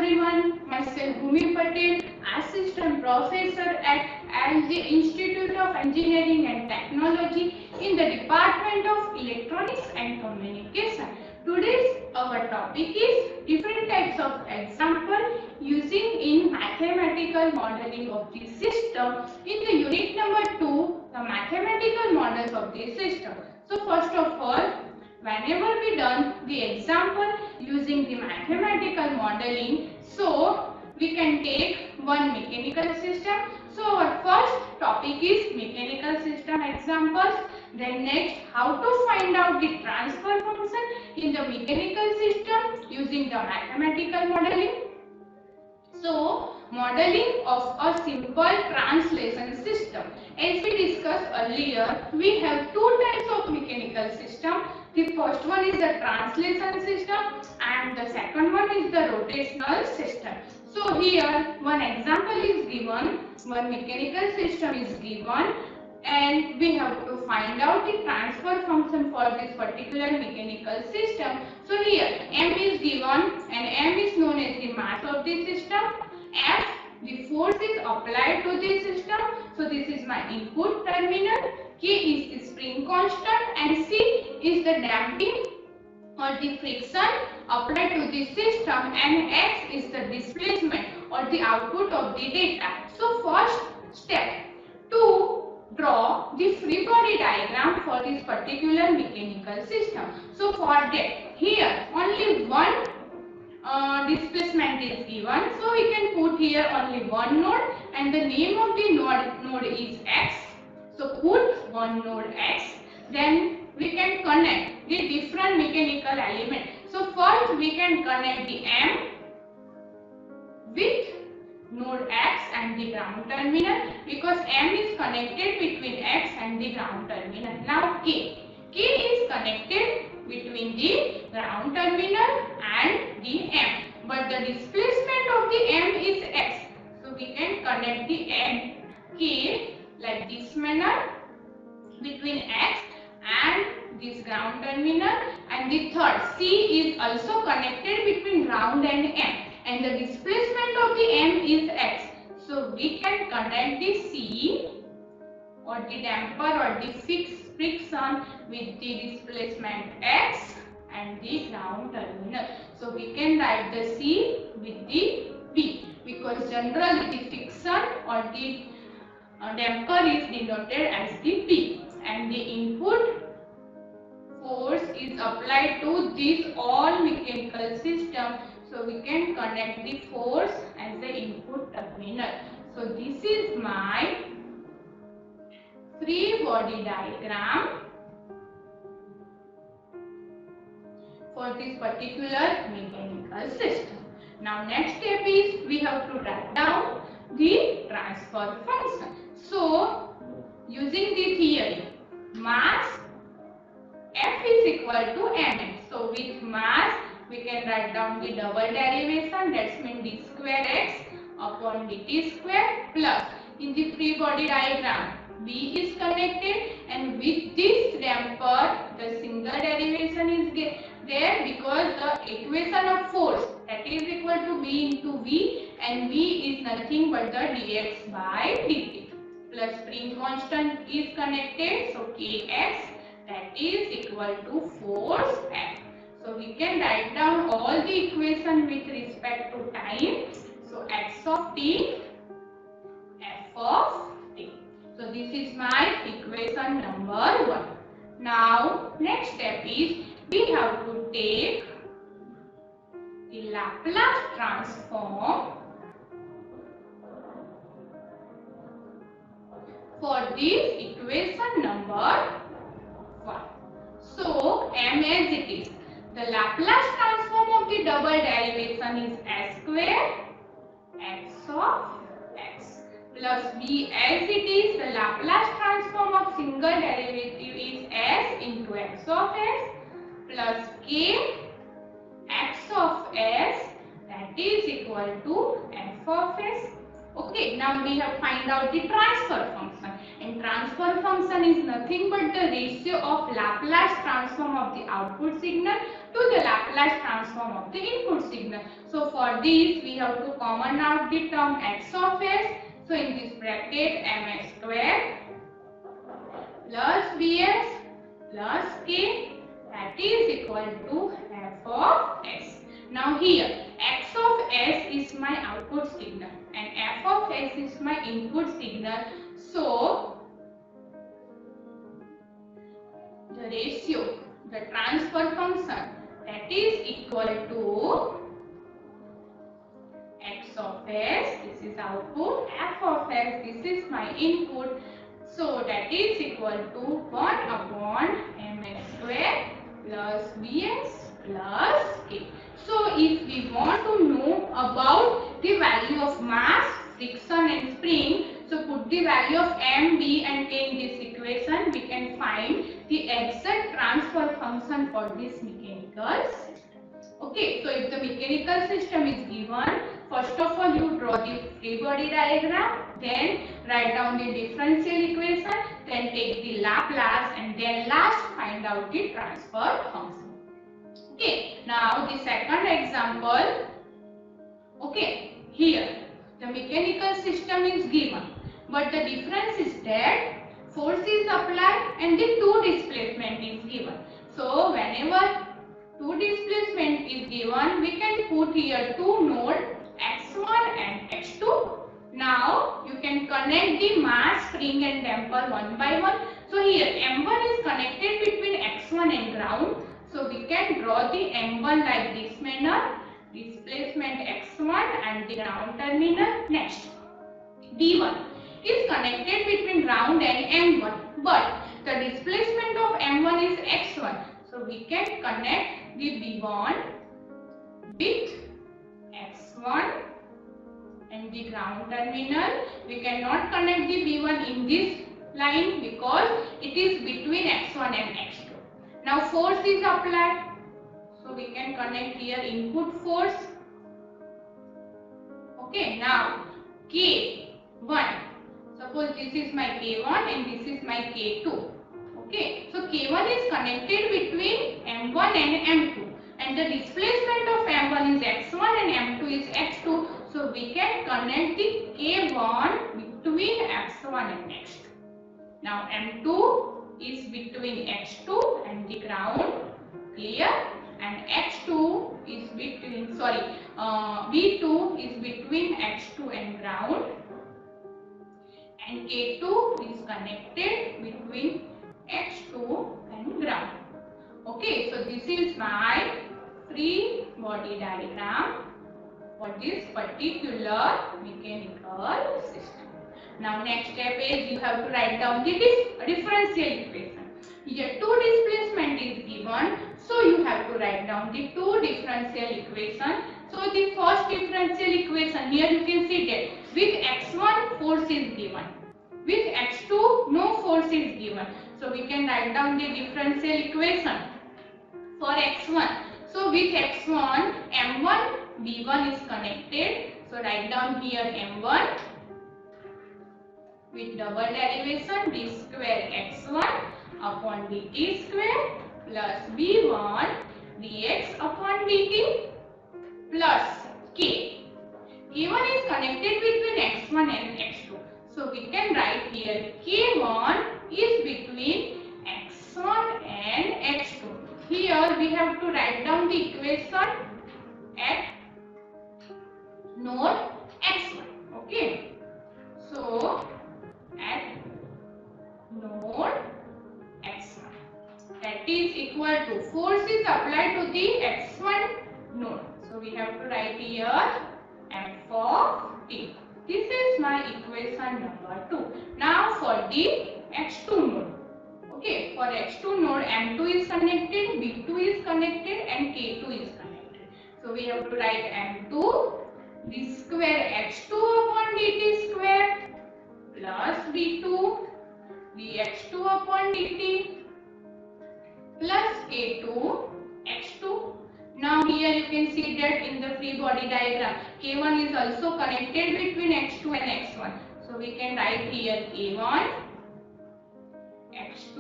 everyone, myself Bhumi Patel, Assistant Professor at LG Institute of Engineering and Technology in the Department of Electronics and Communication. Today's our topic is different types of example using in mathematical modeling of the system. In the unit number 2, the mathematical models of the system. So first of all, whenever we done the example using the mathematical modeling, so we can take one mechanical system. So our first topic is mechanical system examples. Then next, how to find out the transfer function in the mechanical system using the mathematical modeling. So, modeling of a simple translation system. As we discussed earlier, we have two types of mechanical system. The first one is the translation system and the second one is the rotational system. So, here one example is given, one mechanical system is given and we have to find out the transfer function for this particular mechanical system. So here M is given and M is known as the mass of the system. F, the force is applied to the system. So this is my input terminal. K is the spring constant and C is the damping or the friction applied to the system, and X is the displacement or the output of the data. So first step, to draw the free body diagram for this particular mechanical system. So for that, here only one displacement is given. So we can put here only one node and the name of the node is X. So put one node X. Then we can connect the different mechanical element. So first we can connect the M with node X and the ground terminal, because M is connected between X and the ground terminal. Now K is connected between the ground terminal and the M, but the displacement of the M is X. So we can connect the M K like this manner between X and this ground terminal, and the third C is also connected between ground and M, and the displacement of the M is X. So we can connect the C or the damper or the fixed friction with the displacement X and the ground terminal. So we can write the C with the P, because generally the friction or the damper is denoted as the P, and the input force is applied to this all mechanical system. So we can connect the force as the input terminal. So this is my free body diagram for this particular mechanical system. Now next step is we have to write down the transfer function. So using the theory, mass F is equal to mx. So with mass we can write down the double derivation, that's mean d square x upon dt square, plus in the free body diagram B is connected, and with this damper the single derivation is there because the equation of force, that is equal to B into V, and V is nothing but the dx by dt, plus spring constant is connected, so kx, that is equal to force F. So we can write down all the equation with respect to time. So x of t, f of t. So this is my equation number 1. Now next step is we have to take the Laplace transform for this equation number 1. So m as it is, the Laplace transform of the double derivation is s square x of x, plus b as it is, the Laplace transform of single derivative is s into x of s, plus k x of s, that is equal to f of s. Okay, now we have find out the transfer function, and transfer function is nothing but the ratio of Laplace transform of the output signal to the Laplace transform of the input signal. So for this we have to common out the term x of s. So in this bracket ms square plus bs plus k, that is equal to f of s. Now here x of s is my output signal and f of s is my input signal. So the ratio, the transfer function, that is equal to x of s, this is output, f of s, this is my input. So that is equal to 1 upon ms square plus bs plus k. So if we want to know about the value of mass, friction and spring, so put the value of m, b and k in this equation, we can find the exact transfer function for this mechanical system. Okay, so if the mechanical system is given, first of all you draw the free body diagram, then write down the differential equation, then take the Laplace and then last find out the transfer function. Okay, now the second example. Okay, here the mechanical system is given, but the difference is that force is applied and the two displacement is given. So whenever two displacement is given, we can put here two nodes x1 and x2. Now you can connect the mass, spring and damper one by one. So here M1 is connected between x1 and ground. So we can draw the M1 like this manner. Displacement x1 and the ground terminal. Next, D1 is connected between ground and M1, but the displacement of M1 is x1. So we can connect the B1 with x1 and the ground terminal. We cannot connect the B1 in this line because it is between x1 and x2. Now force is applied. So we can connect here input force. Okay, now K1. Suppose this is my K1 and this is my K2. Okay, so K1 is connected between M1 and M2 and the displacement of M1 is x1 and M2 is x2. So we can connect the K1 between x1 and x2. Now M2 is between x2 and the ground, clear? And x2 is between, B2 is between x2 and ground, and K2 is connected between x2 and ground. Okay, so this is my free body diagram for this particular mechanical system. Now next step is you have to write down the differential equation. Here two displacement is given, so you have to write down the two differential equation. So the first differential equation, here you can see that with x1 force is given, with x2 no force is given. So we can write down the differential equation for x1. So with x1, m1, b1 is connected. So write down here m1 with double derivation d square x1 upon dt square plus b1 dx upon dt plus k. K1 is connected between x1 and x2. So we can write here K1 is between x1 and x2. Here we have to write down the equation at node x1. Okay. So at node x1, that is equal to force is applied to the x1 node. So we have to write here f of t. This is my equation number 2. Now for the x2 node. Okay, for x2 node M2 is connected, B2 is connected and K2 is connected. So we have to write M2 d square x2 upon dt square plus B2 dx2 upon dt plus K2 x2. Now here you can see that in the free body diagram K1 is also connected between x2 and x1. So we can write here K1 x2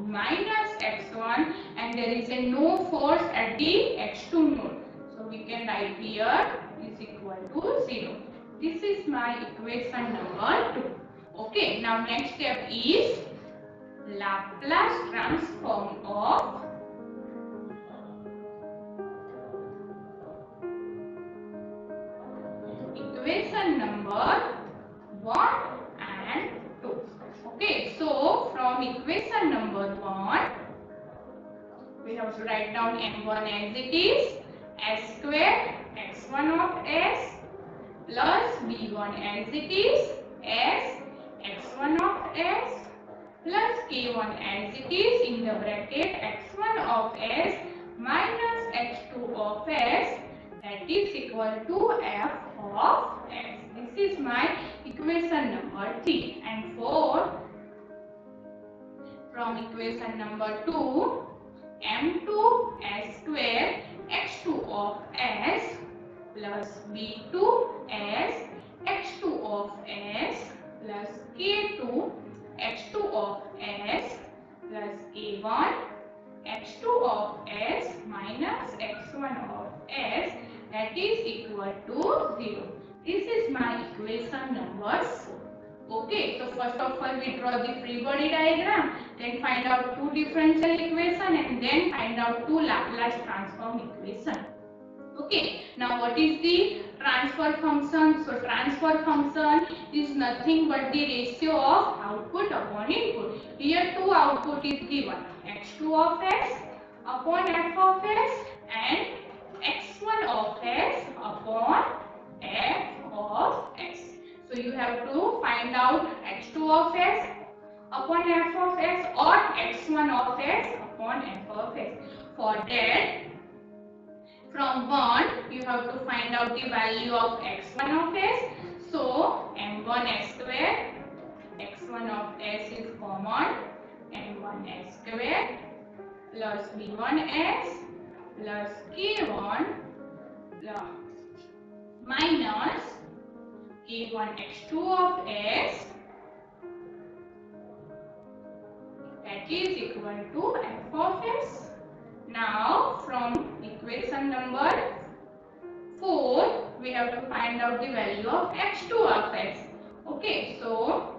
minus x1, and there is a no force at the x2 node. So we can write here is equal to 0. This is my equation number 2. Okay, now next step is Laplace transform of equation number 1 and 2. Okay, so from equation number 1, we have to write down m1 as it is, s square x1 of s plus b1 as it is, s x1 of s plus k1 as it is in the bracket x1 of s minus x2 of s, that is equal to f of s. This is my equation number 3. And 4, from equation number 2, m2 s square x2 of s plus b2 s x2 of s plus k2 x2 of s plus k1 x2 of s minus x1 of s, that is equal to 0. This is my equation number 4. Okay, so first of all we draw the free body diagram, then find out two differential equation, and then find out two Laplace transform equation. Okay, now what is the transfer function? So transfer function is nothing but the ratio of output upon input. Here two output is given, x2 of s upon f of s and x1 of s upon f of s. So you have to find out x2 of s upon f of s or x1 of s upon f of s. For that, from 1 you have to find out the value of x1 of s. So m1 s square, x1 of s is common, m1 s square plus b1 s plus k1 plus minus k1 x2 of s, that is equal to f of s. Now from equation number 4, we have to find out the value of x2 of s. Okay, so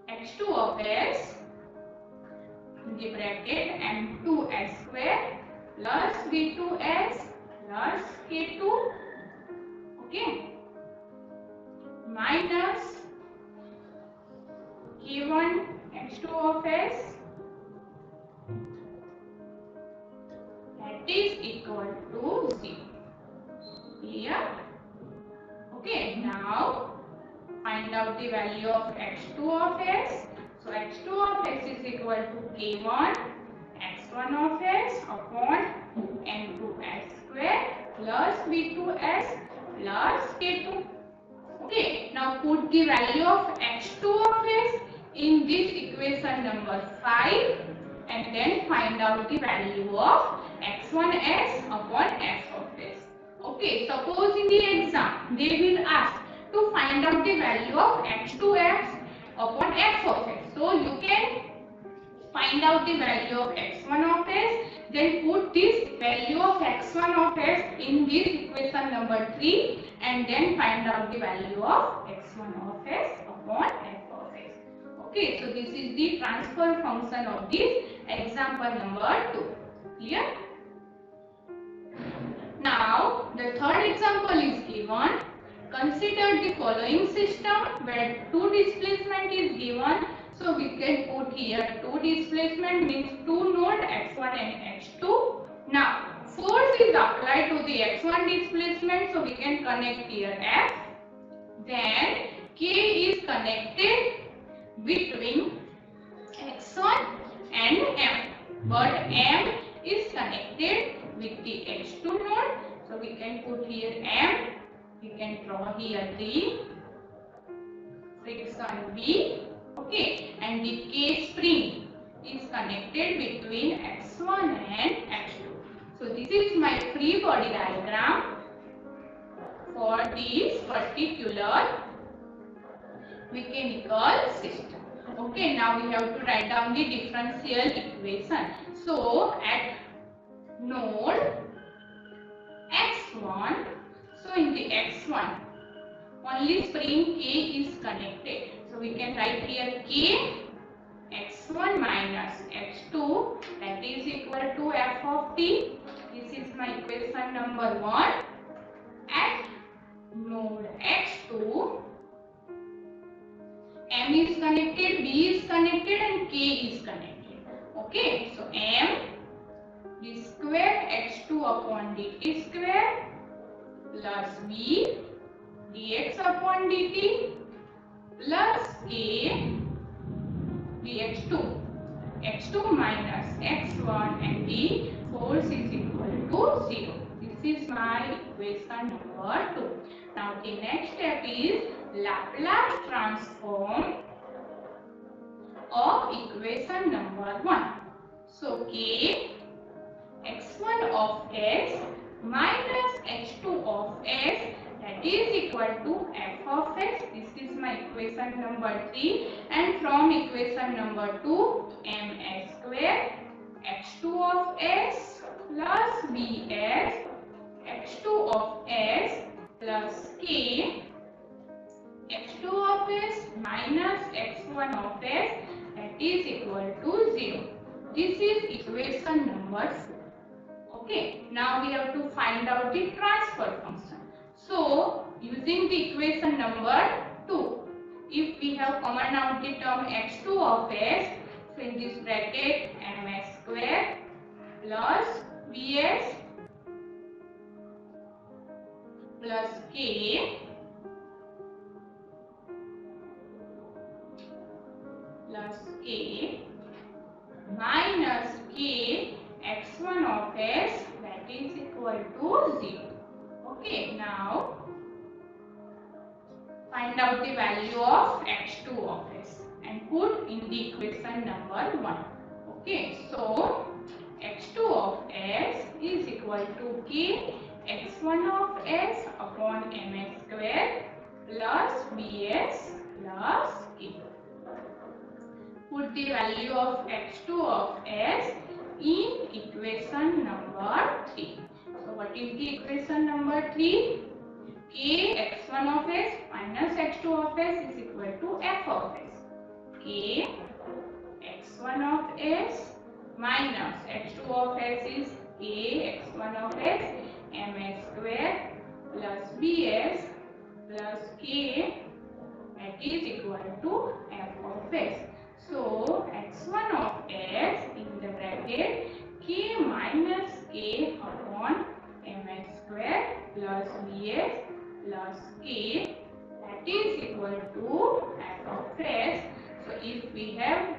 x2 of s in the bracket m2 s square plus b2 s plus k2, okay, minus k1 x2 of s, that is equal to 0. Clear? Okay, now find out the value of x2 of s. So x2 of s is equal to k1 x1 of s upon m2s square plus b2s plus k2. Okay, now put the value of x2 of s in this equation number 5 and then find out the value of x1s upon f of s. Okay, suppose in the exam they will ask to find out the value of x2s upon f of s. So you can find out the value of x1 of s, then put this value of x1 of s in this equation number 3 and then find out the value of x1 of s upon f of s. Okay, so this is the transfer function of this example number 2. Clear? Now the third example is given. Consider the following system where two displacement is given. So we can put here two displacement means two node x1 and x2. Now force is applied to the x1 displacement, so we can connect here F. Then K is connected between x1 and M, but M is connected with the x2 node. So we can put here M. We can draw here the friction B. Okay, and the K spring is connected between x1 and x2. So this is my free body diagram for this particular mechanical system. Okay, now we have to write down the differential equation. So at node x1, so in the x1 only spring K is connected. So we can write here K x1 minus x2, that is equal to f of t. This is my equation number 1. At node x2, M is connected, B is connected and K is connected. Okay, so M d square x2 upon dt square plus B dx upon dt plus K dx2. x2 minus x1 and the force is equal to 0. This is my equation number 2. Now the next step is Laplace transform of equation number 1. So K x1 of s minus h2 of s, that is equal to f of s. This is my equation number 3, and from equation number 2, ms square x2 of s plus bs x2 of s plus k x2 of s minus x1 of s, that is equal to 0. This is equation number 4. Okay, now we have to find out the transfer function. So, using the equation number 2, if we have common out the term x2 of s, so in this bracket ms square plus bs plus k plus k minus k x1 of s, that is equal to 0. Okay, now find out the value of x2 of s and put in the equation number 1. Okay, so x2 of s is equal to k x1 of s upon ms square plus bs plus k. Put the value of x2 of s in equation number 3. So what is the equation number 3? K x1 of s minus x2 of s is equal to f of s. K x1 of s minus x2 of s is k x1 of s ms square plus bs plus k, that is equal to f of s. So x1 of s in the bracket k minus k upon ms square plus bs plus k, that is equal to f of s. So if we have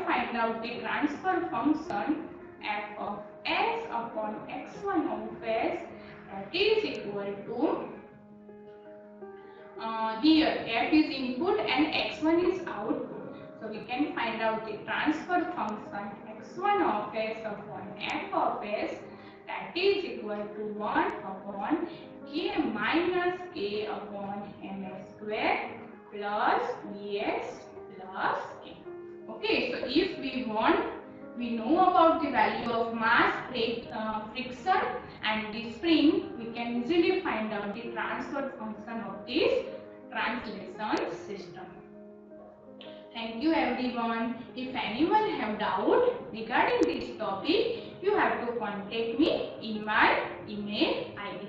find out the transfer function f of s upon x1 of s, that is equal to here f is input and x1 is output. So we can find out the transfer function x1 of s upon f of s, that is equal to 1 upon k minus k upon ms square plus bs plus k. Okay, so if we know about the value of mass, friction and the spring, we can easily find out the transfer function of this translation system. Thank you everyone. If anyone have doubt regarding this topic, you have to contact me in my email ID.